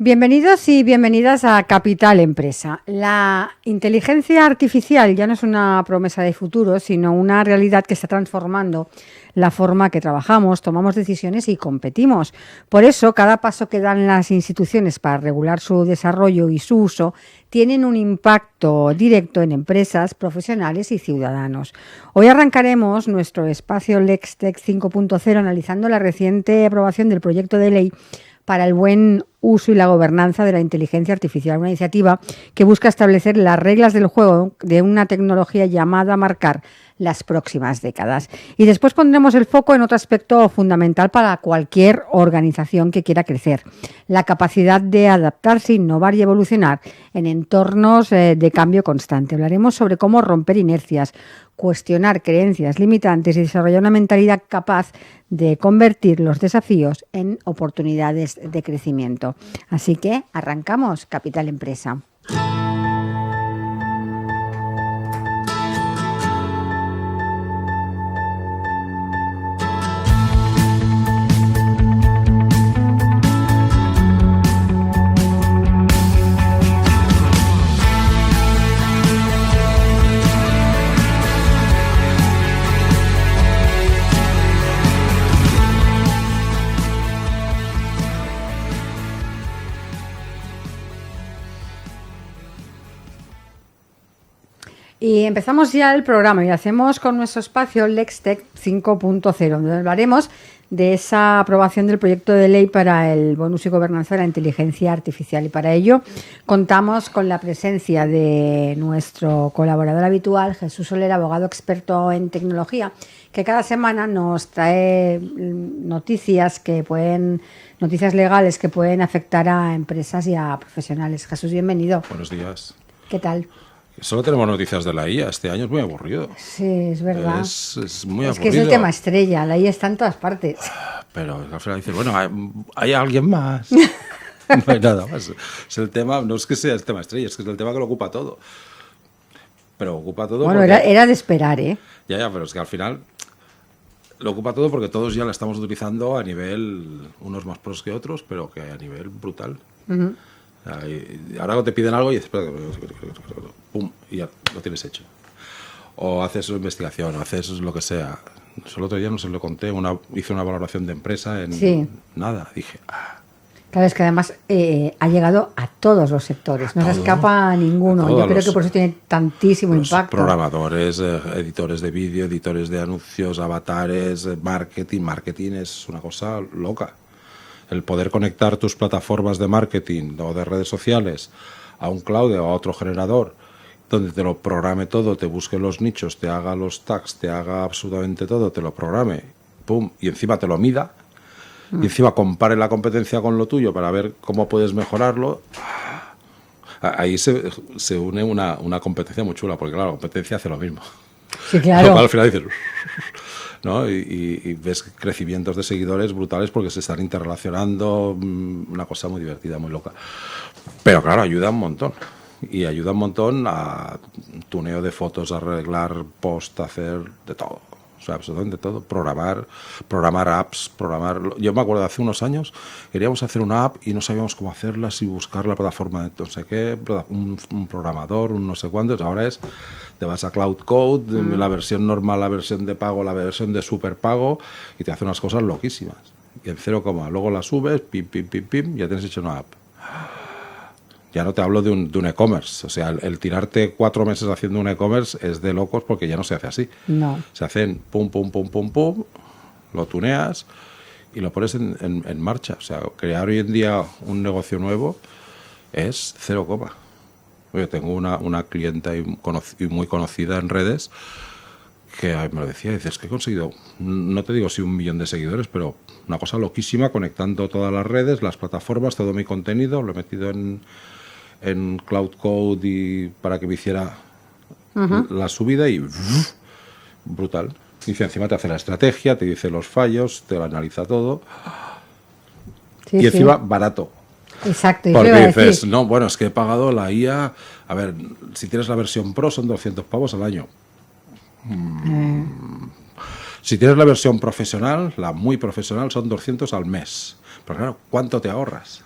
Bienvenidos y bienvenidas a Capital Empresa. La inteligencia artificial ya no es una promesa de futuro, sino una realidad que está transformando la forma que trabajamos, tomamos decisiones y competimos. Por eso, cada paso que dan las instituciones para regular su desarrollo y su uso tienen un impacto directo en empresas, profesionales y ciudadanos. Hoy arrancaremos nuestro espacio LexTech 5.0 analizando la reciente aprobación del proyecto de ley para el buen uso y la gobernanza de la inteligencia artificial, una iniciativa que busca establecer las reglas del juego de una tecnología llamada a marcar las próximas décadas. Y después pondremos el foco en otro aspecto fundamental para cualquier organización que quiera crecer, la capacidad de adaptarse, innovar y evolucionar en entornos de cambio constante. Hablaremos sobre cómo romper inercias, cuestionar creencias limitantes y desarrollar una mentalidad capaz de convertir los desafíos en oportunidades de crecimiento. Así que arrancamos Capital Empresa. Y empezamos ya el programa y lo hacemos con nuestro espacio LexTech 5.0, donde hablaremos de esa aprobación del proyecto de ley para el buen uso y gobernanza de la inteligencia artificial. Y para ello contamos con la presencia de nuestro colaborador habitual, Jesús Soler, abogado experto en tecnología, que cada semana nos trae noticias legales que pueden afectar a empresas y a profesionales. Jesús, bienvenido. Buenos días. ¿Qué tal? Solo tenemos noticias de la IA. Este año es muy aburrido. Sí, es verdad. Es muy aburrido. Es que es el tema estrella. La IA está en todas partes. Pero al final dices, bueno, ¿hay alguien más? No hay nada más. Es el tema, no es que sea el tema estrella, es que es el tema que lo ocupa todo. Pero ocupa todo. Bueno, porque... era de esperar, ¿eh? Ya, pero es que al final lo ocupa todo porque todos ya la estamos utilizando a nivel, unos más pros que otros, pero que a nivel brutal. Uh-huh. Ahora te piden algo y dices, pum, y ya lo tienes hecho. O haces una investigación, o haces lo que sea. El otro día no se lo conté, hice una valoración de empresa en nada. Dije, Claro, es que además ha llegado a todos los sectores, no se escapa a ninguno. Yo creo que por eso tiene tantísimo impacto. Programadores, editores de vídeo, editores de anuncios, avatares, marketing. Marketing es una cosa loca. El poder conectar tus plataformas de marketing o de redes sociales a un cloud o a otro generador, donde te lo programe todo, te busque los nichos, te haga los tags, te haga absolutamente todo, te lo programe, pum, y encima te lo mida, y encima compare la competencia con lo tuyo para ver cómo puedes mejorarlo. Ahí se une una competencia muy chula, porque claro, la competencia hace lo mismo. Sí, claro. Al final dices... ¿no? Y ves crecimientos de seguidores brutales porque se están interrelacionando, una cosa muy divertida, muy loca. Pero claro, ayuda un montón. Y ayuda un montón a tuneo de fotos, arreglar post, hacer de todo. O sea, absolutamente todo. Programar apps, Yo me acuerdo de hace unos años, queríamos hacer una app y no sabíamos cómo hacerla, si buscar la plataforma de no sé qué, un programador, un no sé cuántos. Ahora te vas a Cloud Code, la versión normal, la versión de pago, la versión de super pago, y te hace unas cosas loquísimas. Y en 0, luego la subes, pim, ya tienes hecho una app. Ya no te hablo de un e-commerce. O sea, el tirarte 4 meses haciendo un e-commerce es de locos porque ya no se hace así. No. Se hacen pum, lo tuneas y lo pones en marcha. O sea, crear hoy en día un negocio nuevo es 0. Yo tengo una clienta muy conocida en redes que me lo decía, dices que he conseguido, no te digo si 1 millón de seguidores, pero una cosa loquísima, conectando todas las redes, las plataformas, todo mi contenido, lo he metido en Cloud Code y para que me hiciera la subida y brutal. Dice, encima te hace la estrategia, te dice los fallos, te lo analiza todo. Sí, y encima barato. Exacto. Porque dices, no, bueno, es que he pagado la IA. A ver, si tienes la versión Pro son 200 pavos al año. Si tienes la versión profesional, la muy profesional, son 200 al mes. Pero claro, ¿cuánto te ahorras?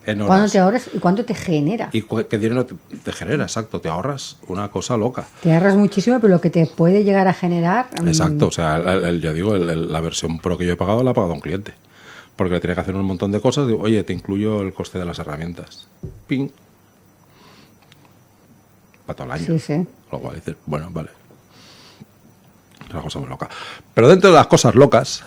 en horas. ¿Cuándo te ahorras y cuánto te genera? ¿Y qué dinero te genera? Exacto, te ahorras una cosa loca. Te ahorras muchísimo, pero lo que te puede llegar a generar... Exacto, o sea, ya digo, la versión Pro que yo he pagado la ha pagado un cliente. Porque le tenía que hacer un montón de cosas. Digo, oye, te incluyo el coste de las herramientas. Ping. Para todo el año. Sí, sí. Luego dices, bueno, vale. Es una cosa muy loca. Pero dentro de las cosas locas,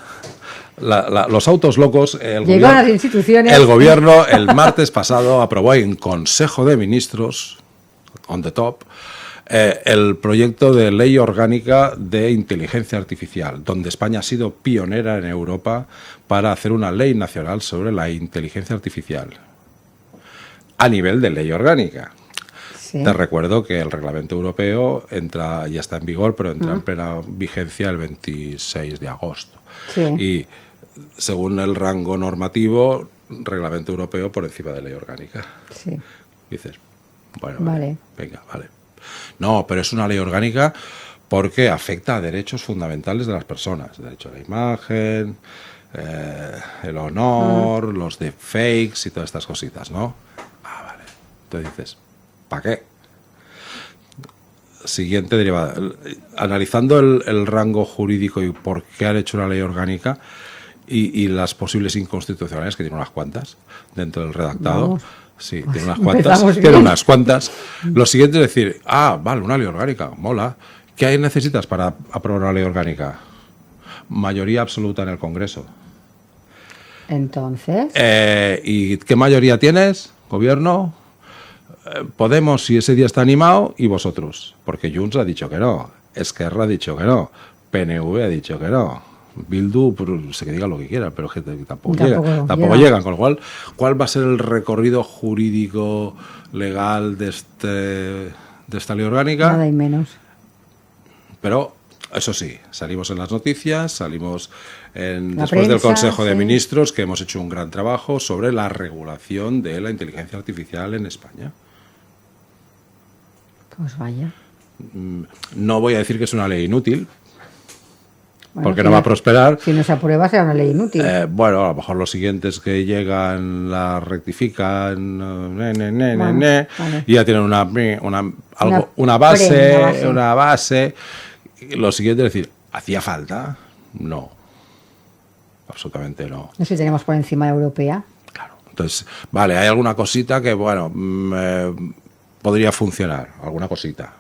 los autos locos, Llegaron a las instituciones. El gobierno el martes pasado aprobó en Consejo de Ministros, on the top, el proyecto de ley orgánica de inteligencia artificial, donde España ha sido pionera en Europa para hacer una ley nacional sobre la inteligencia artificial a nivel de ley orgánica. Sí. Te recuerdo que el reglamento europeo ya está en vigor, pero entra en plena vigencia el 26 de agosto. Sí. Y según el rango normativo, reglamento europeo por encima de ley orgánica. Sí. Dices, bueno, Vale. venga, vale. No, pero es una ley orgánica porque afecta a derechos fundamentales de las personas. Derecho a la imagen, el honor, los deepfakes y todas estas cositas, ¿no? Ah, vale. Entonces dices, ¿para qué? Siguiente derivada. Analizando el rango jurídico y por qué han hecho una ley orgánica y las posibles inconstitucionalidades, que tiene unas cuantas dentro del redactado. Vamos. Sí, Pues tiene unas cuantas. Lo siguiente es decir, vale, una ley orgánica, mola. ¿Qué hay necesitas para aprobar una ley orgánica? Mayoría absoluta en el Congreso. Entonces... ¿Y qué mayoría tienes, gobierno? Podemos, si ese día está animado, y vosotros. Porque Junts ha dicho que no, Esquerra ha dicho que no, PNV ha dicho que no, Bildu, se que diga lo que quiera, pero que tampoco llegan. Con lo cual, ¿cuál va a ser el recorrido jurídico legal de esta ley orgánica? Nada y menos. Pero, eso sí, salimos en las noticias, salimos después prensa, del Consejo de sí. Ministros, que hemos hecho un gran trabajo sobre la regulación de la inteligencia artificial en España. Pues vaya. No voy a decir que es una ley inútil, Bueno, porque no va a prosperar. Si no se aprueba será una ley inútil. Bueno, a lo mejor los siguientes que llegan la rectifican, Vale. y ya tienen una base. Lo siguiente es decir, ¿hacía falta? No, absolutamente no. No sé si tenemos por encima de europea. Claro. Entonces, vale, hay alguna cosita que, bueno, podría funcionar, alguna cosita.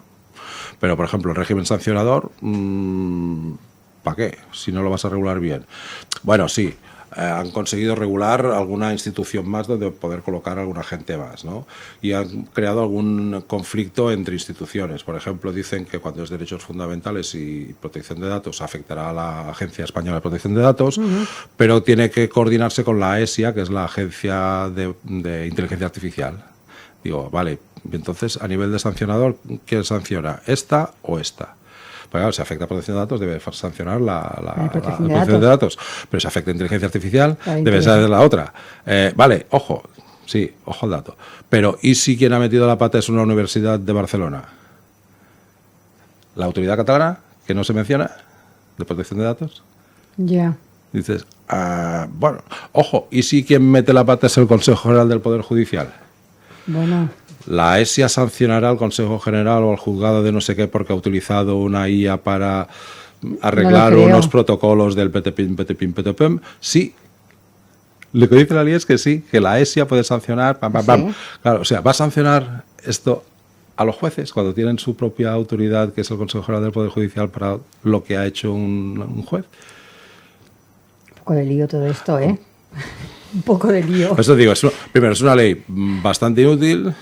Pero, por ejemplo, el régimen sancionador, ¿para qué? Si no lo vas a regular bien. Bueno, sí, han conseguido regular alguna institución más donde poder colocar a alguna gente más, ¿no? Y han creado algún conflicto entre instituciones. Por ejemplo, dicen que cuando es derechos fundamentales y protección de datos afectará a la Agencia Española de Protección de Datos, pero tiene que coordinarse con la ESIA, que es la Agencia de Inteligencia Artificial. Digo, vale, entonces a nivel de sancionador, ¿quién sanciona? ¿Esta o esta? Pues claro, si afecta a protección de datos, debe sancionar la protección de datos. Pero si afecta a inteligencia artificial, debe ser la otra. Vale, ojo, sí, ojo al dato. Pero, ¿y si quien ha metido la pata es una universidad de Barcelona? ¿La autoridad catalana, que no se menciona, de protección de datos? Ya. Dices, bueno, ojo, ¿y si quien mete la pata es el Consejo General del Poder Judicial? Bueno... La ESIA sancionará al Consejo General o al juzgado de no sé qué porque ha utilizado una IA para arreglar unos protocolos del PTPIM. Sí. Lo que dice la ley es que sí, que la ESIA puede sancionar. ¿Sí? Claro, o sea, va a sancionar esto a los jueces cuando tienen su propia autoridad, que es el Consejo General del Poder Judicial, para lo que ha hecho un juez. Un poco de lío todo esto, ¿eh? Un poco de lío. Por eso digo, primero, es una ley bastante inútil,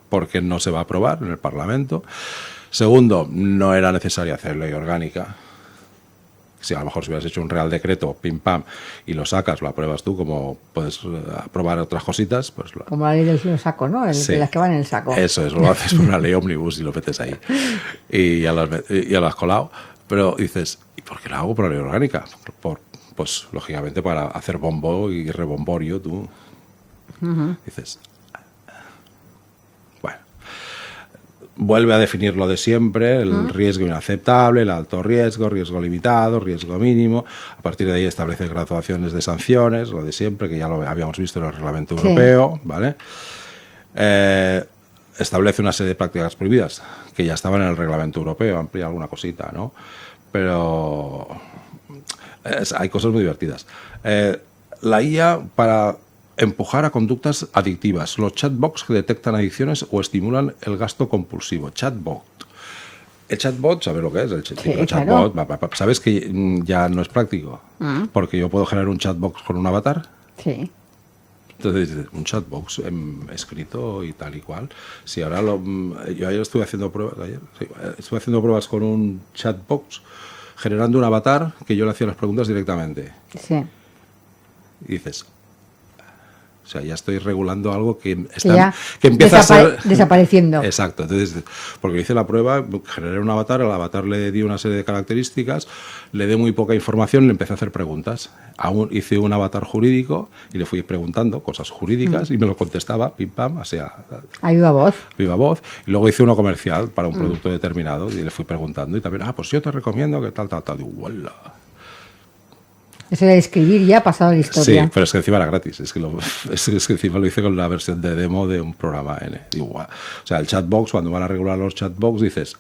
porque no se va a aprobar en el Parlamento. Segundo, no era necesario hacer ley orgánica. Si a lo mejor si hubieras hecho un real decreto, pim pam, y lo sacas, lo apruebas tú, como puedes aprobar otras cositas, pues... Como la ley del saco, ¿no? Sí. De las que van en el saco. Eso es, lo haces por una ley ómnibus y lo metes ahí. Y ya lo has colado. Pero dices, ¿y por qué lo hago por la ley orgánica? Pues, lógicamente, para hacer bombo y rebomborio, tú. Dices... vuelve a definir lo de siempre, el riesgo inaceptable, el alto riesgo, riesgo limitado, riesgo mínimo. A partir de ahí establece graduaciones de sanciones, lo de siempre, que ya lo habíamos visto en el reglamento europeo, ¿vale? Establece una serie de prácticas prohibidas, que ya estaban en el reglamento europeo, amplía alguna cosita, ¿no? Pero hay cosas muy divertidas. La IA para empujar a conductas adictivas. Los chatbots que detectan adicciones o estimulan el gasto compulsivo. Chatbot. El chatbot, ¿sabes lo que es? El chatbot. Claro. ¿Sabes que ya no es práctico? Porque yo puedo generar un chatbot con un avatar. Sí. Entonces, un chatbox escrito y tal y cual. Si ahora yo ayer estuve haciendo pruebas, estuve haciendo pruebas con un chatbox, generando un avatar que yo le hacía las preguntas directamente. Sí. Y dices, o sea, ya estoy regulando algo que empieza a ser desapareciendo. Exacto. Entonces, porque hice la prueba, generé un avatar, al avatar le di una serie de características, le di muy poca información, le empecé a hacer preguntas. Hice un avatar jurídico y le fui preguntando cosas jurídicas y me lo contestaba, pim pam, o sea, a viva voz. Viva voz. Y luego hice uno comercial para un producto determinado y le fui preguntando y también, pues yo te recomiendo que tal. Digo, ¡wala! Eso de escribir ya ha pasado la historia. Sí, pero es que encima era gratis. Es que encima lo hice con la versión de demo de un programa N. Digo, o sea, el chatbox, cuando van a regular los chatbox, dices,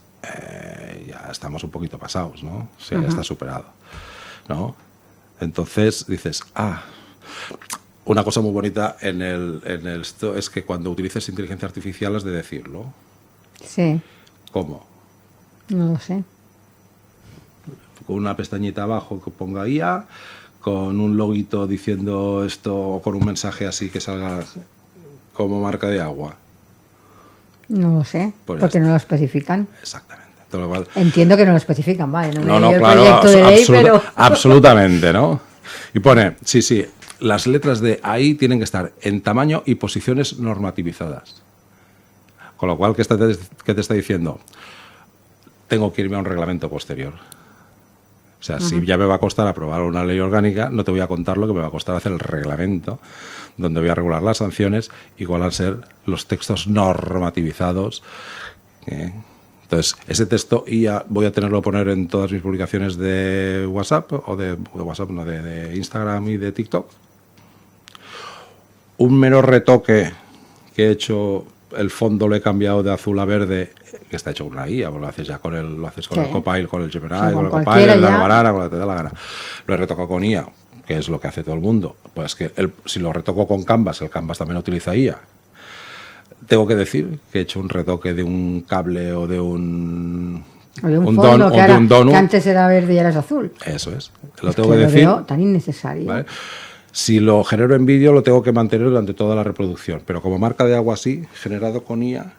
ya estamos un poquito pasados, ¿no? O sea, ya está superado, ¿no? Entonces dices, una cosa muy bonita en esto es que cuando utilices inteligencia artificial has de decirlo. Sí. ¿Cómo? No lo sé. Con una pestañita abajo que ponga IA, con un loguito diciendo esto o con un mensaje así que salga como marca de agua. No lo sé, pues porque no lo especifican. Exactamente. Todo lo cual, entiendo que no lo especifican, vale. No, claro, de ley, pero... absolutamente, ¿no? Y pone, sí, las letras de ahí tienen que estar en tamaño y posiciones normativizadas. Con lo cual, ¿qué te está diciendo? Tengo que irme a un reglamento posterior. O sea, si ya me va a costar aprobar una ley orgánica, no te voy a contar lo que me va a costar hacer el reglamento, donde voy a regular las sanciones y cuáles van a ser los textos normativizados. Entonces, ese texto ya voy a tenerlo poner en todas mis publicaciones de WhatsApp, o de WhatsApp, no, de Instagram y de TikTok. Un mero retoque que he hecho, el fondo lo he cambiado de azul a verde, que está hecho con una IA, lo haces ya con el Copilot, con el Gemini, con el Copilot, la Banana, con la que te da la gana. Lo he retocado con IA, que es lo que hace todo el mundo. Pues que si lo retoco con Canvas, el Canvas también utiliza IA. Tengo que decir que he hecho un retoque de un cable o de un fondo que antes era verde y ahora es azul. Eso es. Lo tengo que decir. Lo veo tan innecesario. ¿Vale? Si lo genero en vídeo, lo tengo que mantener durante toda la reproducción. Pero como marca de agua así, generado con IA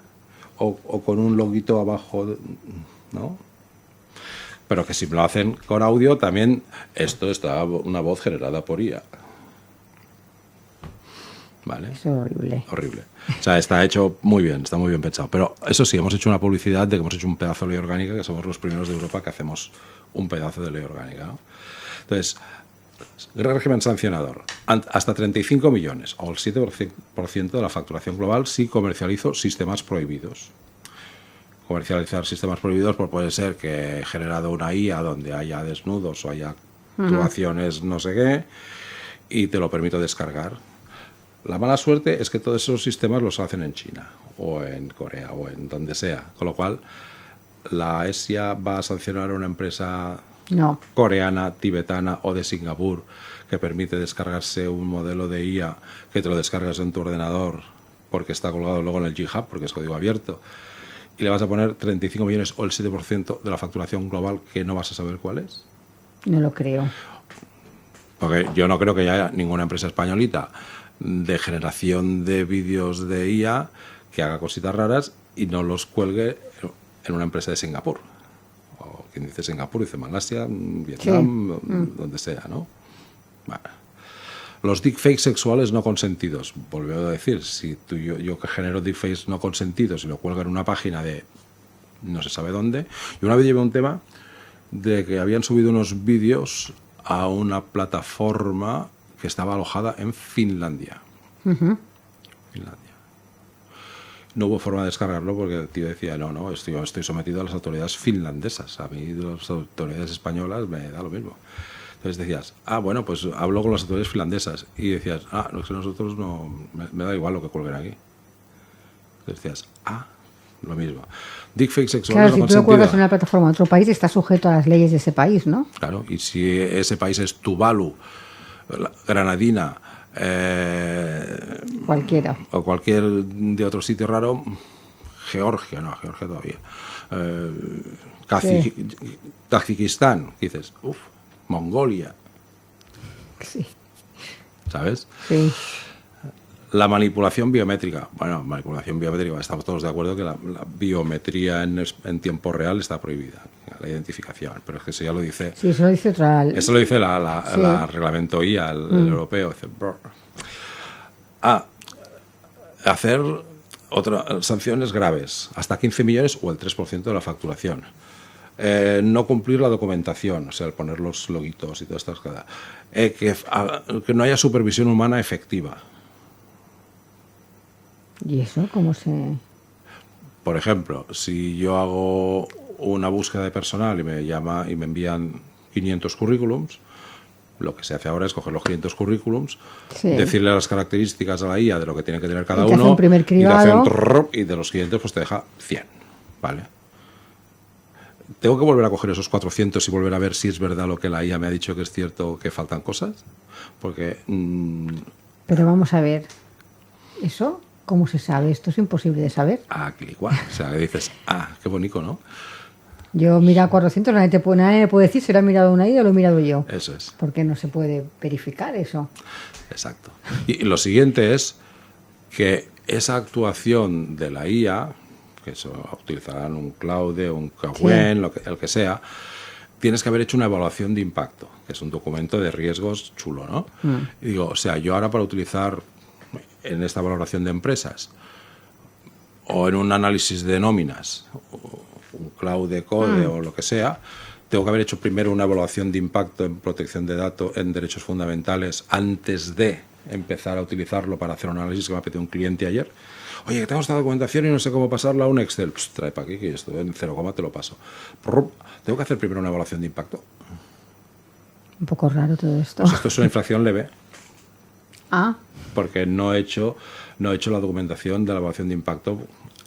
o con un loguito abajo, ¿no? Pero que si me lo hacen con audio, también esto está una voz generada por IA. ¿Vale? Es horrible. Horrible. O sea, está hecho muy bien, está muy bien pensado. Pero eso sí, hemos hecho una publicidad de que hemos hecho un pedazo de ley orgánica, que somos los primeros de Europa que hacemos un pedazo de ley orgánica, ¿no? Entonces, régimen sancionador. Hasta 35 millones, o el 7% de la facturación global, si comercializo sistemas prohibidos. Comercializar sistemas prohibidos pues puede ser que he generado una IA donde haya desnudos o haya actuaciones no sé qué, y te lo permito descargar. La mala suerte es que todos esos sistemas los hacen en China, o en Corea, o en donde sea. Con lo cual, la ESIA va a sancionar a una empresa coreana, tibetana o de Singapur que permite descargarse un modelo de IA que te lo descargas en tu ordenador porque está colgado luego en el GitHub, porque es código abierto, y le vas a poner 35 millones o el 7% de la facturación global que no vas a saber cuál es. No lo creo. Porque yo no creo que haya ninguna empresa españolita de generación de vídeos de IA que haga cositas raras y no los cuelgue en una empresa de Singapur. O quien dice Singapur dice Malasia, Vietnam, donde sea, ¿no? Bueno. Los deepfakes sexuales no consentidos. Volveo a decir, si yo que genero deepfakes no consentidos y lo cuelgo en una página de no se sabe dónde. Y una vez llevé un tema de que habían subido unos vídeos a una plataforma que estaba alojada en Finlandia. Finlandia. no hubo forma de descargarlo porque el tío decía, no, estoy sometido a las autoridades finlandesas, a mí las autoridades españolas me da lo mismo. Entonces decías, bueno, pues hablo con las autoridades finlandesas. Y decías, no, es que nosotros no, me da igual lo que cuelguen aquí. Entonces decías, lo mismo. Deepfake sexuales claro, si tú lo cuelgas en una plataforma de otro país, está sujeto a las leyes de ese país, ¿no? Claro, y si ese país es Tuvalu, Granadina, cualquiera. O cualquier de otro sitio raro, Georgia todavía. Tayikistán, dices, Mongolia. Sí. ¿Sabes? Sí. La manipulación biométrica. Bueno, manipulación biométrica, estamos todos de acuerdo que la biometría en tiempo real está prohibida, la identificación, pero es que eso ya lo dice. Sí, eso lo dice otra. Eso lo dice la reglamento IA, el europeo. Dice, hacer otras sanciones graves, hasta 15 millones o el 3% de la facturación. No cumplir la documentación, o sea, el poner los loguitos y todas estas cosas. Que no haya supervisión humana efectiva. ¿Y eso cómo se...? Por ejemplo, si yo hago una búsqueda de personal y me envían 500 currículums, lo que se hace ahora es coger los 500 currículums, decirle las características a la IA de lo que tiene que tener cada uno, hace un primer cribado, y de los 500 pues te deja 100, ¿vale? ¿Tengo que volver a coger esos 400 y volver a ver si es verdad lo que la IA me ha dicho que es cierto, que faltan cosas? Porque... Pero vamos a ver, ¿eso cómo se sabe? Esto es imposible de saber. Igual. O sea, dices, qué bonito, ¿no? Yo mira 400, nadie me puede decir si lo ha mirado una IA o lo he mirado yo. Eso es. Porque no se puede verificar eso. Exacto. Y lo siguiente es que esa actuación de la IA, que eso utilizarán un Claude, un Kawen, el que sea, tienes que haber hecho una evaluación de impacto, que es un documento de riesgos chulo, ¿no? Y digo, o sea, yo ahora para utilizar en esta valoración de empresas o en un análisis de nóminas, un Claude Code o lo que sea, tengo que haber hecho primero una evaluación de impacto en protección de datos, en derechos fundamentales, antes de empezar a utilizarlo para hacer un análisis que me ha pedido un cliente ayer. Oye, que tengo esta documentación y no sé cómo pasarla a un Excel. Trae para aquí, que esto en 0, te lo paso. Tengo que hacer primero una evaluación de impacto. Un poco raro todo esto. Pues esto es una infracción leve. Porque no he hecho la documentación de la evaluación de impacto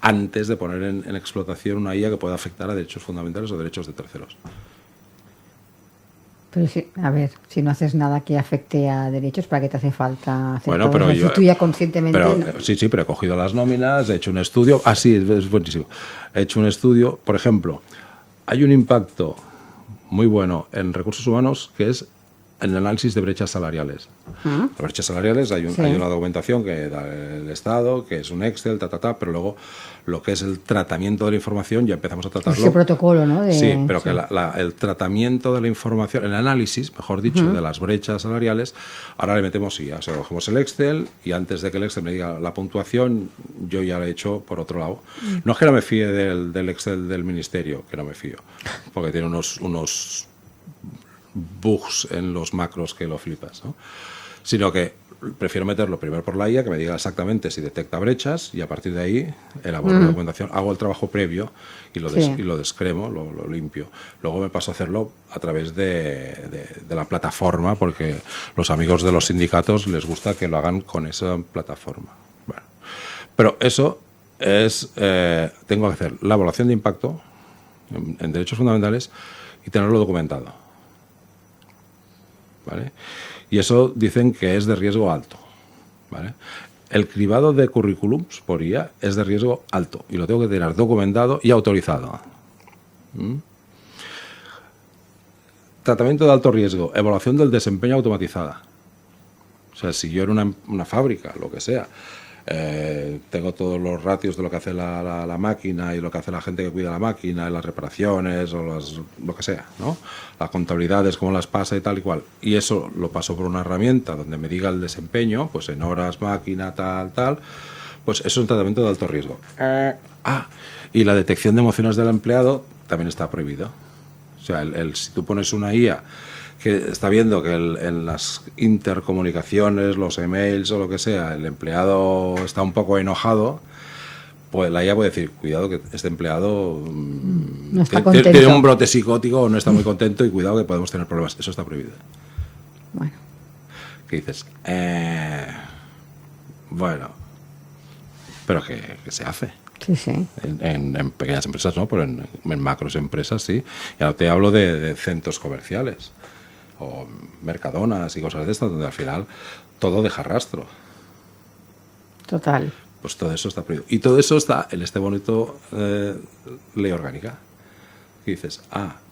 antes de poner en explotación una IA que pueda afectar a derechos fundamentales o derechos de terceros. Pero a ver, si no haces nada que afecte a derechos, ¿para qué te hace falta hacer bueno, todo pero eso? Tú ya conscientemente... Sí, pero he cogido las nóminas, he hecho un estudio. Sí, es buenísimo. He hecho un estudio, por ejemplo, hay un impacto muy bueno en recursos humanos que es el análisis de brechas salariales. Las brechas salariales, hay una documentación que da el Estado, que es un Excel, pero luego lo que es el tratamiento de la información ya empezamos a tratarlo. Ese protocolo, ¿no? Sí, pero que el tratamiento de la información, el análisis, mejor dicho, de las brechas salariales, ahora le metemos IA. O sea, cogemos el Excel y antes de que el Excel me diga la puntuación, yo ya lo he hecho por otro lado. No es que no me fíe del Excel del Ministerio, que no me fío, porque tiene unos bugs en los macros que lo flipas, ¿no? Sino que prefiero meterlo primero por la IA, que me diga exactamente si detecta brechas, y a partir de ahí elaboro la documentación, hago el trabajo previo y lo descremo, lo limpio. Luego me paso a hacerlo a través de la plataforma, porque los amigos de los sindicatos les gusta que lo hagan con esa plataforma. Bueno, pero eso es, tengo que hacer la evaluación de impacto en derechos fundamentales y tenerlo documentado, ¿vale? Y eso dicen que es de riesgo alto, ¿vale? El cribado de currículums por IA es de riesgo alto y lo tengo que tener documentado y autorizado. Tratamiento de alto riesgo, evaluación del desempeño automatizada. O sea, si yo en una fábrica, lo que sea, tengo todos los ratios de lo que hace la máquina y lo que hace la gente que cuida la máquina, y las reparaciones o lo que sea, ¿no? Las contabilidades, cómo las pasa y tal y cual. Y eso lo paso por una herramienta donde me diga el desempeño, pues en horas, máquina, tal, pues eso es un tratamiento de alto riesgo. Y la detección de emociones del empleado también está prohibido. O sea, si tú pones una IA que está viendo que en las intercomunicaciones, los emails o lo que sea, el empleado está un poco enojado, pues la IA puede decir, cuidado que este empleado no está contento. tiene un brote psicótico o no está muy contento y cuidado que podemos tener problemas. Eso está prohibido. Bueno. ¿Qué dices? Bueno, pero ¿qué se hace? Sí, sí. En pequeñas empresas no, pero en macros empresas sí. Y ahora te hablo de centros comerciales o mercadonas y cosas de estas, donde al final todo deja rastro. Total. Pues todo eso está prohibido. Y todo eso está en este bonito ley orgánica. Y dices,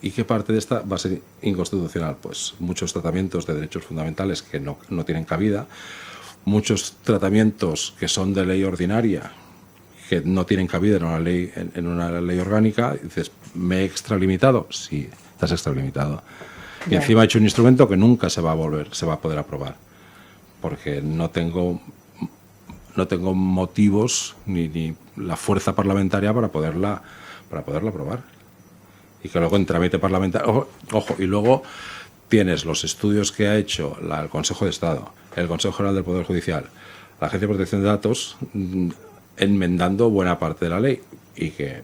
¿y qué parte de esta va a ser inconstitucional? Pues muchos tratamientos de derechos fundamentales que no tienen cabida, muchos tratamientos que son de ley ordinaria que no tienen cabida en una ley orgánica. Y dices, ¿me he extralimitado? Sí, estás extralimitado. Y encima he hecho un instrumento que nunca se va a poder aprobar, porque no tengo motivos ni la fuerza parlamentaria para poderla aprobar. Y que luego en trámite parlamentario, ojo, y luego tienes los estudios que ha hecho el Consejo de Estado, el Consejo General del Poder Judicial, la Agencia de Protección de Datos, enmendando buena parte de la ley. Y que...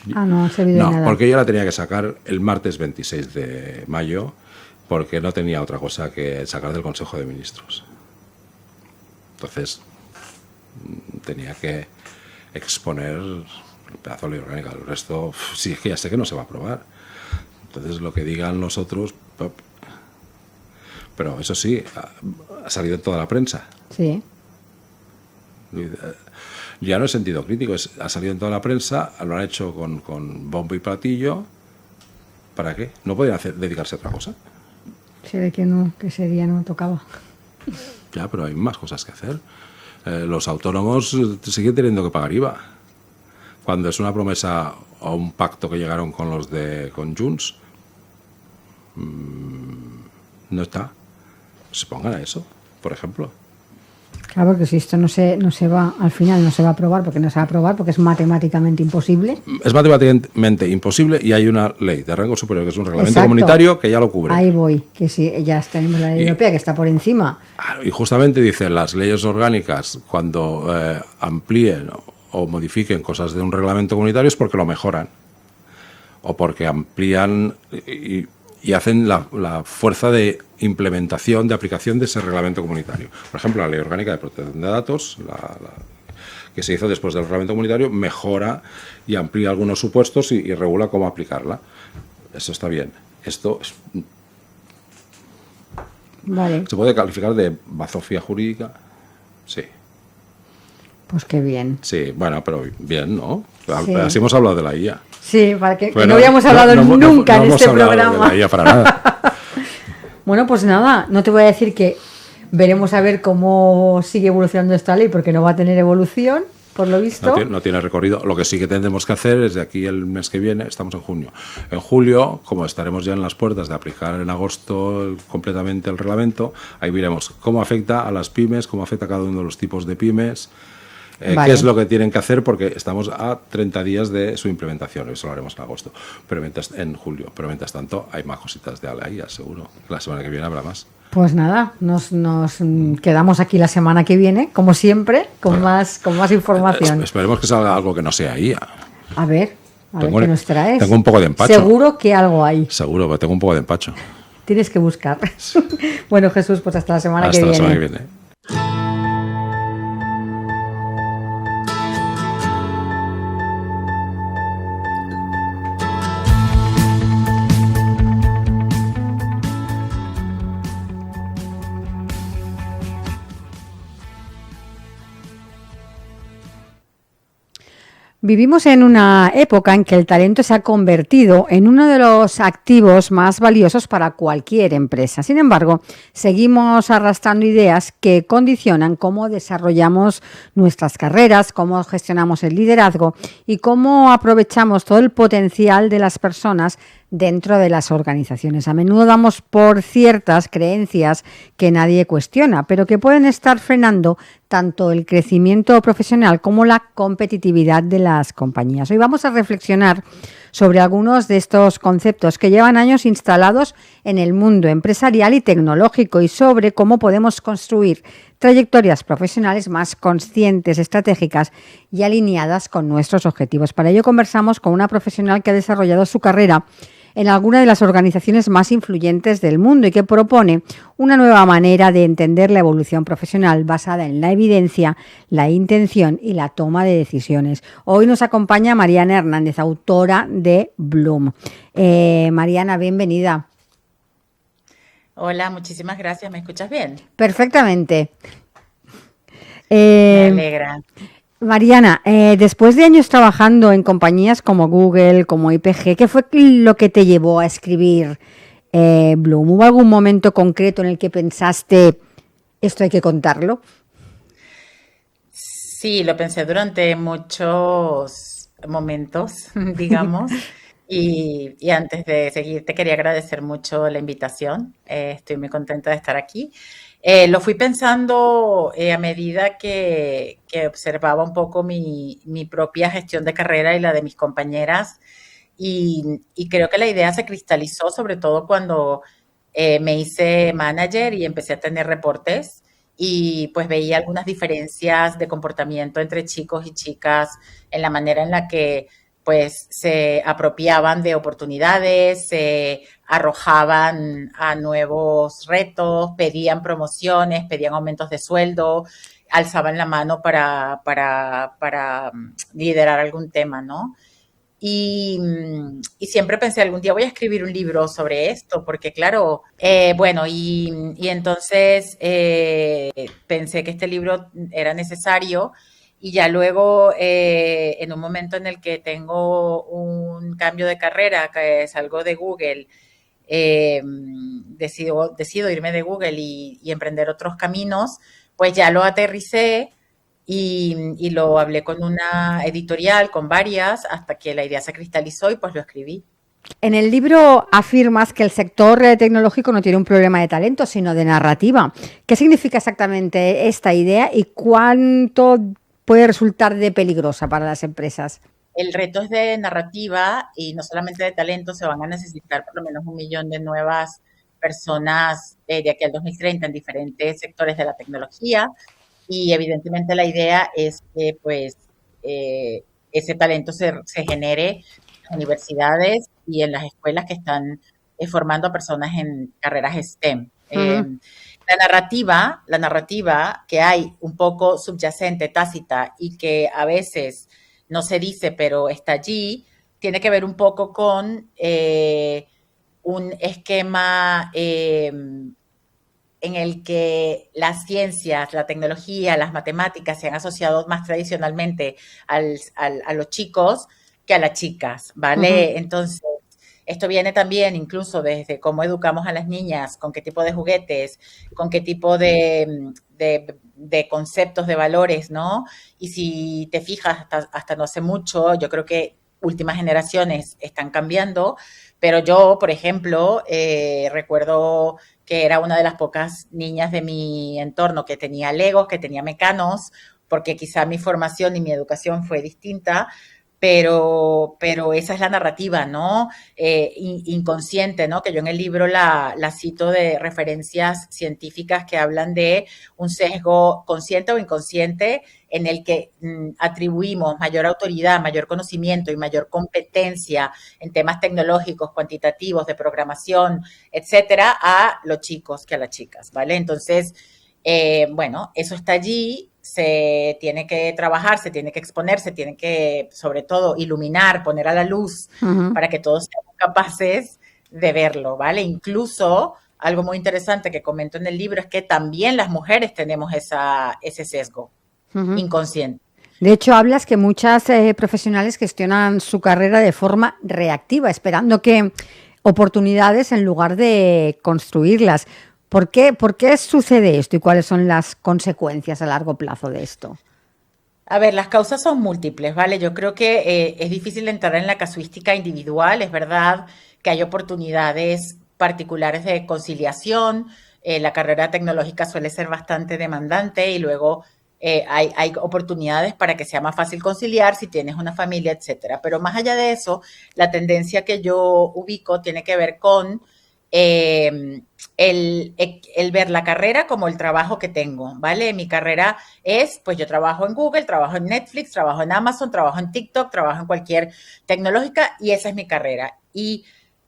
no ha servido de nada. Porque yo la tenía que sacar el martes 26 de mayo, porque no tenía otra cosa que sacar del Consejo de Ministros. Entonces, tenía que exponer el pedazo de ley orgánica. El resto, sí, es que ya sé que no se va a aprobar. Entonces, lo que digan los otros... Pero eso sí, ha salido en toda la prensa. Sí. Ya no es sentido crítico, ha salido en toda la prensa, lo han hecho con bombo y platillo. ¿Para qué? ¿No podían dedicarse a otra cosa? Se ve que no, que ese día no tocaba. Ya, pero hay más cosas que hacer. Los autónomos siguen teniendo que pagar IVA. Cuando es una promesa o un pacto que llegaron con Junts, no está. Se pongan a eso, por ejemplo. Claro, porque si esto no se va, al final no se va a aprobar, porque no se va a aprobar, porque es matemáticamente imposible. Es matemáticamente imposible y hay una ley de rango superior, que es un reglamento Exacto. comunitario que ya lo cubre. Ahí voy, que sí, ya tenemos la ley europea que está por encima. Y justamente dicen las leyes orgánicas, cuando amplíen o modifiquen cosas de un reglamento comunitario, es porque lo mejoran. O porque amplían y hacen la fuerza de implementación, de aplicación de ese reglamento comunitario. Por ejemplo, la Ley Orgánica de Protección de Datos, que se hizo después del reglamento comunitario, mejora y amplía algunos supuestos y regula cómo aplicarla. Eso está bien. Esto Vale. ¿Se puede calificar de bazofia jurídica? Sí. Pues qué bien. Sí, bueno, pero bien, ¿no? Sí. Así hemos hablado de la IA. Sí, para que Bueno, no habíamos hablado nunca en este programa. No hemos hablado de la IA para nada. Bueno, pues nada, no te voy a decir que veremos a ver cómo sigue evolucionando esta ley, porque no va a tener evolución, por lo visto. No tiene recorrido. Lo que sí que tendremos que hacer es de aquí el mes que viene, estamos en junio. En julio, como estaremos ya en las puertas de aplicar en agosto completamente el reglamento, ahí veremos cómo afecta a las pymes, cómo afecta a cada uno de los tipos de pymes. Vale. ¿Qué es lo que tienen que hacer? Porque estamos a 30 días de su implementación, eso lo haremos en agosto, en julio. Pero mientras tanto, hay más cositas de IA, seguro. La semana que viene habrá más. Pues nada, nos quedamos aquí la semana que viene, como siempre, con más información. Esperemos que salga algo que no sea IA. A ver qué nos traes. Tengo un poco de empacho. Seguro que algo hay. Seguro, pero tengo un poco de empacho. Tienes que buscar. Bueno, Jesús, pues hasta la semana que viene. Hasta la semana que viene. Vivimos en una época en que el talento se ha convertido en uno de los activos más valiosos para cualquier empresa. Sin embargo, seguimos arrastrando ideas que condicionan cómo desarrollamos nuestras carreras, cómo gestionamos el liderazgo y cómo aprovechamos todo el potencial de las personas dentro de las organizaciones. A menudo damos por ciertas creencias que nadie cuestiona, pero que pueden estar frenando tanto el crecimiento profesional como la competitividad de las compañías. Hoy vamos a reflexionar sobre algunos de estos conceptos que llevan años instalados en el mundo empresarial y tecnológico y sobre cómo podemos construir trayectorias profesionales más conscientes, estratégicas y alineadas con nuestros objetivos. Para ello conversamos con una profesional que ha desarrollado su carrera en alguna de las organizaciones más influyentes del mundo y que propone una nueva manera de entender la evolución profesional basada en la evidencia, la intención y la toma de decisiones. Hoy nos acompaña Mariana Hernández, autora de Bloom. Mariana, bienvenida. Hola, muchísimas gracias. ¿Me escuchas bien? Perfectamente. Me alegra. Mariana, después de años trabajando en compañías como Google, como IPG, ¿qué fue lo que te llevó a escribir Bloom? ¿Hubo algún momento concreto en el que pensaste, esto hay que contarlo? Sí, lo pensé durante muchos momentos, digamos. Y antes de seguir, te quería agradecer mucho la invitación. Estoy muy contenta de estar aquí. Lo fui pensando a medida que observaba un poco mi propia gestión de carrera y la de mis compañeras. Y creo que la idea se cristalizó sobre todo cuando me hice manager y empecé a tener reportes y pues veía algunas diferencias de comportamiento entre chicos y chicas en la manera en la que pues se apropiaban de oportunidades, se arrojaban a nuevos retos, pedían promociones, pedían aumentos de sueldo, alzaban la mano para liderar algún tema, ¿no? Y siempre pensé, algún día voy a escribir un libro sobre esto, porque claro, bueno, y entonces pensé que este libro era necesario y ya luego, en un momento en el que tengo un cambio de carrera, que salgo de Google, decido irme de Google y emprender otros caminos, pues ya lo aterricé y lo hablé con una editorial, con varias, hasta que la idea se cristalizó y pues lo escribí. En el libro afirmas que el sector tecnológico no tiene un problema de talento, sino de narrativa. ¿Qué significa exactamente esta idea y cuánto puede resultar de peligrosa para las empresas? El reto es de narrativa y no solamente de talento, se van a necesitar por lo menos 1 millón de nuevas personas de aquí al 2030 en diferentes sectores de la tecnología y evidentemente la idea es que pues ese talento se genere en las universidades y en las escuelas que están formando a personas en carreras STEM. Uh-huh. La narrativa que hay un poco subyacente, tácita y que a veces no se dice, pero está allí, tiene que ver un poco con un esquema en el que las ciencias, la tecnología, las matemáticas se han asociado más tradicionalmente a los chicos que a las chicas, ¿vale? Uh-huh. Entonces, esto viene también incluso desde cómo educamos a las niñas, con qué tipo de juguetes, con qué tipo de conceptos, de valores, ¿no? Y si te fijas, hasta no hace mucho, yo creo que últimas generaciones están cambiando, pero yo, por ejemplo, recuerdo que era una de las pocas niñas de mi entorno que tenía Legos, que tenía Mecanos, porque quizá mi formación y mi educación fue distinta, pero esa es la narrativa, ¿no? Inconsciente, ¿no? Que yo en el libro la cito de referencias científicas que hablan de un sesgo consciente o inconsciente en el que atribuimos mayor autoridad, mayor conocimiento y mayor competencia en temas tecnológicos, cuantitativos, de programación, etcétera, a los chicos que a las chicas, ¿vale? Entonces, bueno, eso está allí, se tiene que trabajar, se tiene que exponer, se tiene que, sobre todo, iluminar, poner a la luz Uh-huh. para que todos seamos capaces de verlo, ¿vale? Incluso, algo muy interesante que comento en el libro es que también las mujeres tenemos ese sesgo Uh-huh. inconsciente. De hecho, hablas que muchas profesionales gestionan su carrera de forma reactiva, esperando que oportunidades en lugar de construirlas. ¿Por qué sucede esto y cuáles son las consecuencias a largo plazo de esto? A ver, las causas son múltiples, ¿vale? Yo creo que es difícil entrar en la casuística individual. Es verdad que hay oportunidades particulares de conciliación. La carrera tecnológica suele ser bastante demandante y luego hay oportunidades para que sea más fácil conciliar si tienes una familia, etcétera. Pero más allá de eso, la tendencia que yo ubico tiene que ver con el ver la carrera como el trabajo que tengo, ¿vale? Mi carrera es, pues yo trabajo en Google, trabajo en Netflix, trabajo en Amazon, trabajo en TikTok, trabajo en cualquier tecnológica y esa es mi carrera. Y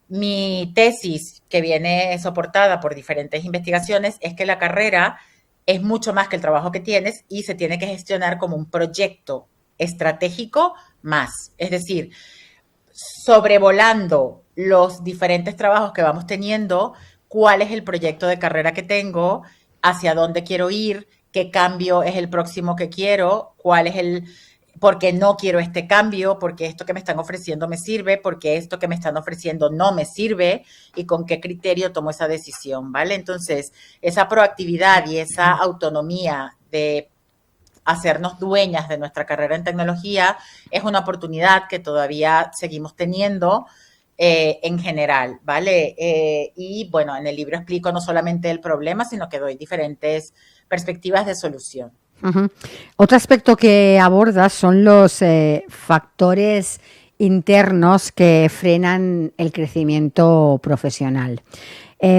mi tesis, que viene soportada por diferentes investigaciones, es que la carrera es mucho más que el trabajo que tienes y se tiene que gestionar como un proyecto estratégico más. Es decir, sobrevolando los diferentes trabajos que vamos teniendo, cuál es el proyecto de carrera que tengo, hacia dónde quiero ir, qué cambio es el próximo que quiero, cuál es el, por qué no quiero este cambio, porque esto que me están ofreciendo me sirve, porque esto que me están ofreciendo no me sirve y con qué criterio tomo esa decisión, ¿vale? Entonces, esa proactividad y esa autonomía de hacernos dueñas de nuestra carrera en tecnología es una oportunidad que todavía seguimos teniendo en general, ¿vale? Y bueno, en el libro explico no solamente el problema, sino que doy diferentes perspectivas de solución. Uh-huh. Otro aspecto que abordas son los factores internos que frenan el crecimiento profesional.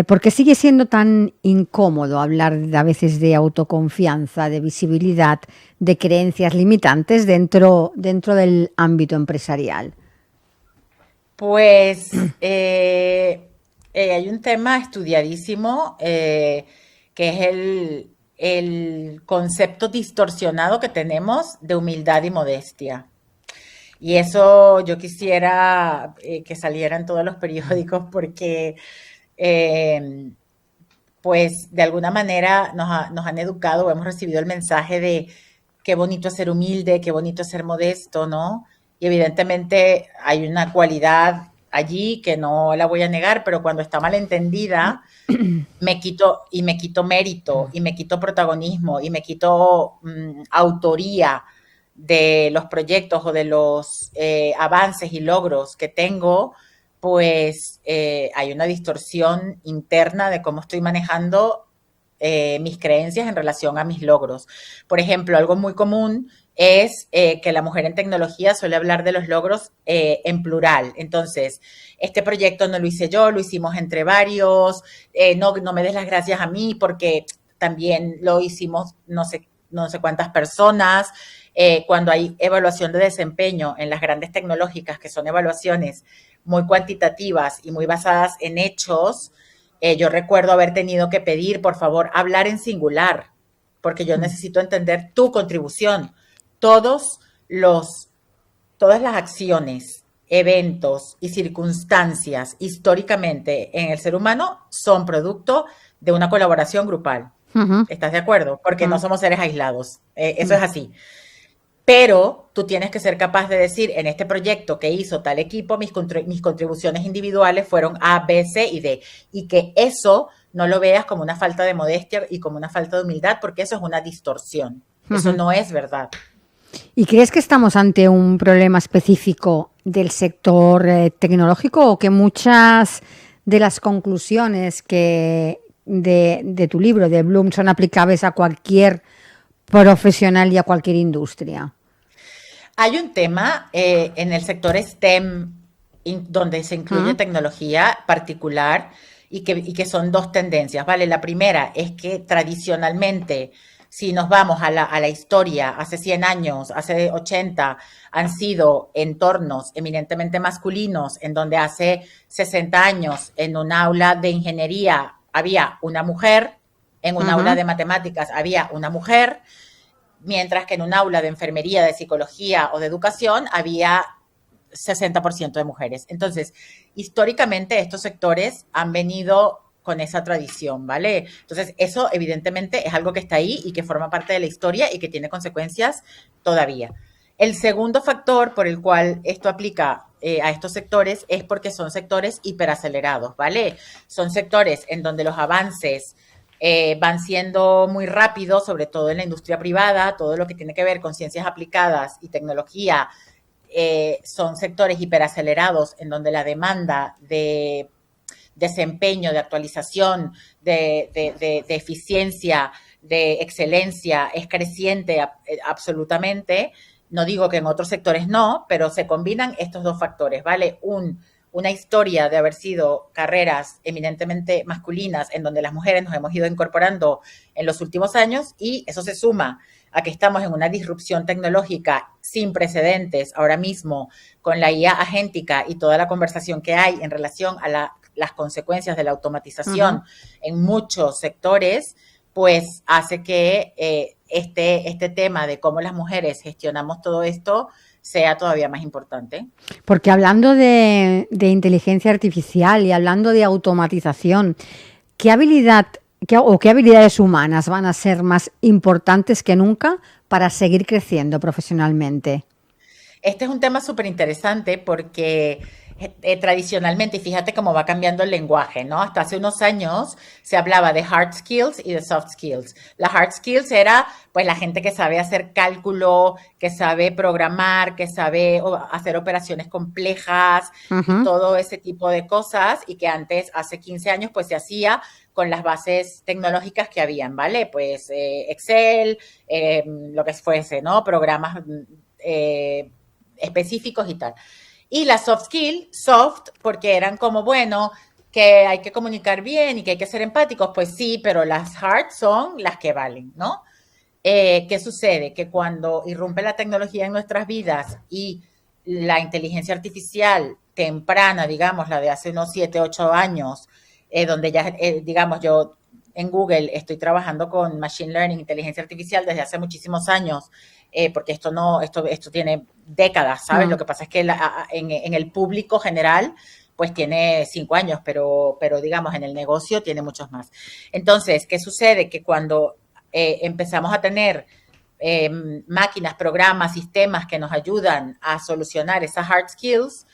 ¿Por qué sigue siendo tan incómodo hablar a veces de autoconfianza, de visibilidad, de creencias limitantes dentro del ámbito empresarial? Pues hay un tema estudiadísimo que es el concepto distorsionado que tenemos de humildad y modestia. Y eso yo quisiera que saliera en todos los periódicos porque pues de alguna manera nos han educado o hemos recibido el mensaje de qué bonito es ser humilde, qué bonito es ser modesto, ¿no? Y evidentemente hay una cualidad allí que no la voy a negar, pero cuando está mal entendida, me quito mérito y me quito protagonismo y me quito autoría de los proyectos o de los avances y logros que tengo, pues hay una distorsión interna de cómo estoy manejando mis creencias en relación a mis logros. Por ejemplo, algo muy común es que la mujer en tecnología suele hablar de los logros en plural. Entonces, este proyecto no lo hice yo, lo hicimos entre varios, no me des las gracias a mí porque también lo hicimos no sé cuántas personas. Cuando hay evaluación de desempeño en las grandes tecnológicas, que son evaluaciones muy cuantitativas y muy basadas en hechos, yo recuerdo haber tenido que pedir, por favor, hablar en singular, porque yo necesito entender tu contribución. Todas las acciones, eventos y circunstancias históricamente en el ser humano son producto de una colaboración grupal. Uh-huh. ¿Estás de acuerdo? Porque no somos seres aislados. Eso es así. Pero tú tienes que ser capaz de decir, en este proyecto que hizo tal equipo, mis contribuciones individuales fueron A, B, C y D. Y que eso no lo veas como una falta de modestia y como una falta de humildad, porque eso es una distorsión. Uh-huh. Eso no es verdad. ¿Y crees que estamos ante un problema específico del sector tecnológico o que muchas de las conclusiones de tu libro, de Bloom, son aplicables a cualquier profesional y a cualquier industria? Hay un tema en el sector STEM donde se incluye tecnología particular y que son dos tendencias, ¿vale? La primera es que tradicionalmente, si nos vamos a la historia, hace 100 años, hace 80, han sido entornos eminentemente masculinos, en donde hace 60 años en un aula de ingeniería había una mujer, en un aula de matemáticas había una mujer, mientras que en un aula de enfermería, de psicología o de educación había 60% de mujeres. Entonces, históricamente estos sectores han venido con esa tradición, ¿vale? Entonces, eso evidentemente es algo que está ahí y que forma parte de la historia y que tiene consecuencias todavía. El segundo factor por el cual esto aplica a estos sectores es porque son sectores hiperacelerados, ¿vale? Son sectores en donde los avances van siendo muy rápidos, sobre todo en la industria privada, todo lo que tiene que ver con ciencias aplicadas y tecnología, son sectores hiperacelerados en donde la demanda de desempeño, de actualización, de eficiencia, de excelencia es creciente absolutamente. No digo que en otros sectores no, pero se combinan estos dos factores, ¿vale? Una historia de haber sido carreras eminentemente masculinas en donde las mujeres nos hemos ido incorporando en los últimos años, y eso se suma a que estamos en una disrupción tecnológica sin precedentes ahora mismo con la IA agéntica y toda la conversación que hay en relación a las consecuencias de la automatización en muchos sectores, pues hace que este tema de cómo las mujeres gestionamos todo esto sea todavía más importante. Porque hablando de inteligencia artificial y hablando de automatización, ¿qué habilidades humanas van a ser más importantes que nunca para seguir creciendo profesionalmente? Este es un tema súper interesante porque tradicionalmente, y fíjate cómo va cambiando el lenguaje, ¿no? Hasta hace unos años se hablaba de hard skills y de soft skills. La hard skills era, pues, la gente que sabe hacer cálculo, que sabe programar, que sabe hacer operaciones complejas y todo ese tipo de cosas, y que antes, hace 15 años, pues se hacía con las bases tecnológicas que habían, ¿vale? Pues Excel, lo que fuese, ¿no? Programas específicos y tal. Y la soft skill, soft, porque eran como, bueno, que hay que comunicar bien y que hay que ser empáticos, pues sí, pero las hard son las que valen, ¿no? ¿Qué sucede? Que cuando irrumpe la tecnología en nuestras vidas y la inteligencia artificial temprana, digamos, la de hace unos 7, 8 años, donde ya, digamos, yo en Google estoy trabajando con Machine Learning, inteligencia artificial, desde hace muchísimos años, porque esto tiene décadas, ¿sabes? Lo que pasa es que en el público general, pues tiene 5 años, pero digamos, en el negocio tiene muchos más. Entonces, ¿qué sucede? Que cuando empezamos a tener máquinas, programas, sistemas que nos ayudan a solucionar esas hard skills,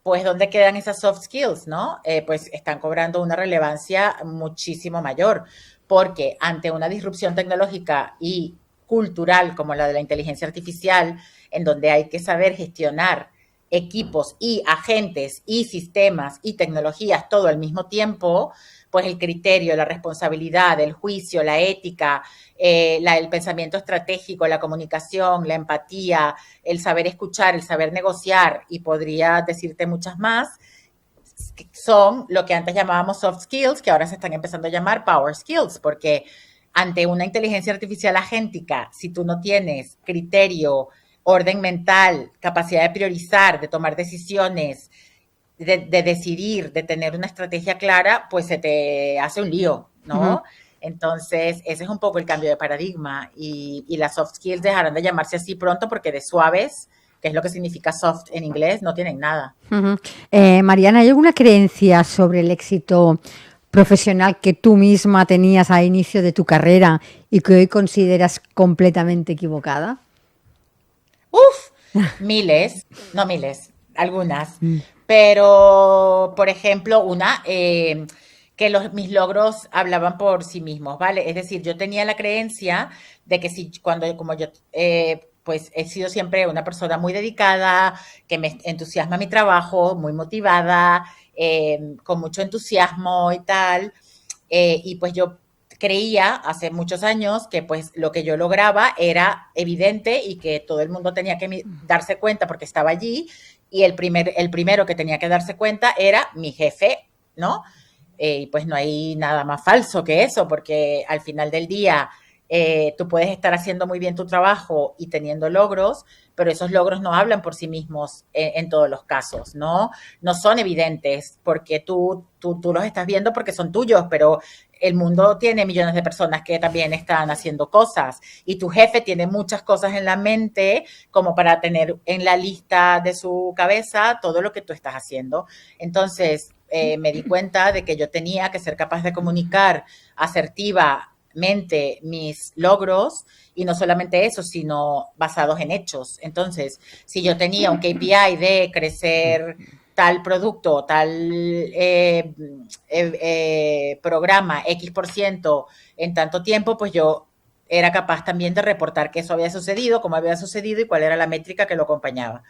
pues ¿dónde quedan esas soft skills, no? Pues están cobrando una relevancia muchísimo mayor, porque ante una disrupción tecnológica y cultural como la de la inteligencia artificial, en donde hay que saber gestionar equipos y agentes y sistemas y tecnologías todo al mismo tiempo, pues el criterio, la responsabilidad, el juicio, la ética, el pensamiento estratégico, la comunicación, la empatía, el saber escuchar, el saber negociar, y podría decirte muchas más, son lo que antes llamábamos soft skills, que ahora se están empezando a llamar power skills, porque ante una inteligencia artificial agéntica, si tú no tienes criterio, orden mental, capacidad de priorizar, de tomar decisiones, de decidir, de tener una estrategia clara, pues se te hace un lío, ¿no? Entonces, ese es un poco el cambio de paradigma, y las soft skills dejarán de llamarse así pronto, porque de suaves, que es lo que significa soft en inglés, no tienen nada. Mariana, ¿hay alguna creencia sobre el éxito profesional que tú misma tenías al inicio de tu carrera y que hoy consideras completamente equivocada? Miles, algunas. Pero, por ejemplo, que mis logros hablaban por sí mismos, ¿vale? Es decir, yo tenía la creencia de que como yo, pues he sido siempre una persona muy dedicada, que me entusiasma mi trabajo, muy motivada, con mucho entusiasmo y tal, y pues yo creía hace muchos años que pues lo que yo lograba era evidente y que todo el mundo tenía que darse cuenta porque estaba allí, y el primero que tenía que darse cuenta era mi jefe, ¿no? Y pues no hay nada más falso que eso, porque al final del día tú puedes estar haciendo muy bien tu trabajo y teniendo logros, pero esos logros no hablan por sí mismos en todos los casos, ¿no? No son evidentes porque tú los estás viendo porque son tuyos, pero el mundo tiene millones de personas que también están haciendo cosas, y tu jefe tiene muchas cosas en la mente como para tener en la lista de su cabeza todo lo que tú estás haciendo. Entonces, me di cuenta de que yo tenía que ser capaz de comunicar asertivamente mis logros, y no solamente eso, sino basados en hechos. Entonces, si yo tenía un KPI de crecer tal producto, tal programa X% en tanto tiempo, pues yo era capaz también de reportar que eso había sucedido, cómo había sucedido y cuál era la métrica que lo acompañaba.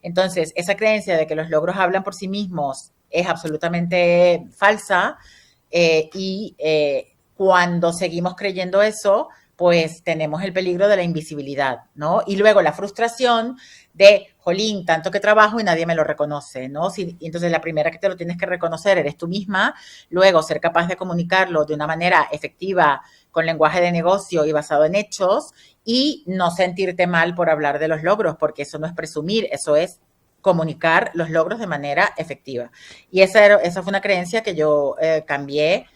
Entonces, esa creencia de que los logros hablan por sí mismos es absolutamente falsa, y cuando seguimos creyendo eso, pues tenemos el peligro de la invisibilidad, ¿no? Y luego la frustración de, jolín, tanto que trabajo y nadie me lo reconoce, ¿no? Entonces la primera que te lo tienes que reconocer eres tú misma, luego ser capaz de comunicarlo de una manera efectiva, con lenguaje de negocio y basado en hechos, y no sentirte mal por hablar de los logros, porque eso no es presumir, eso es comunicar los logros de manera efectiva. Y esa fue una creencia que yo cambié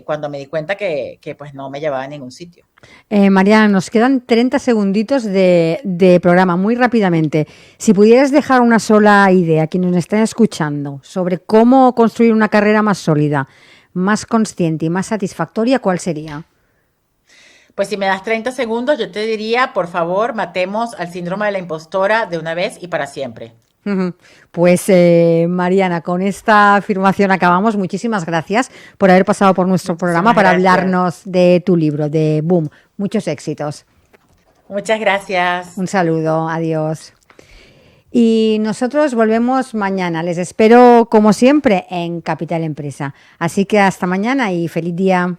cuando me di cuenta que pues no me llevaba a ningún sitio. Mariana, nos quedan 30 segunditos de programa, muy rápidamente. Si pudieras dejar una sola idea a quienes nos están escuchando sobre cómo construir una carrera más sólida, más consciente y más satisfactoria, ¿cuál sería? Pues si me das 30 segundos, yo te diría, por favor, matemos al síndrome de la impostora de una vez y para siempre. Pues Mariana, con esta afirmación acabamos. Muchísimas gracias por haber pasado por nuestro programa para hablarnos de tu libro, de Boom. Muchos éxitos. Muchas gracias. Un saludo, adiós. Y nosotros volvemos mañana. Les espero, como siempre, en Capital Empresa. Así que hasta mañana y feliz día.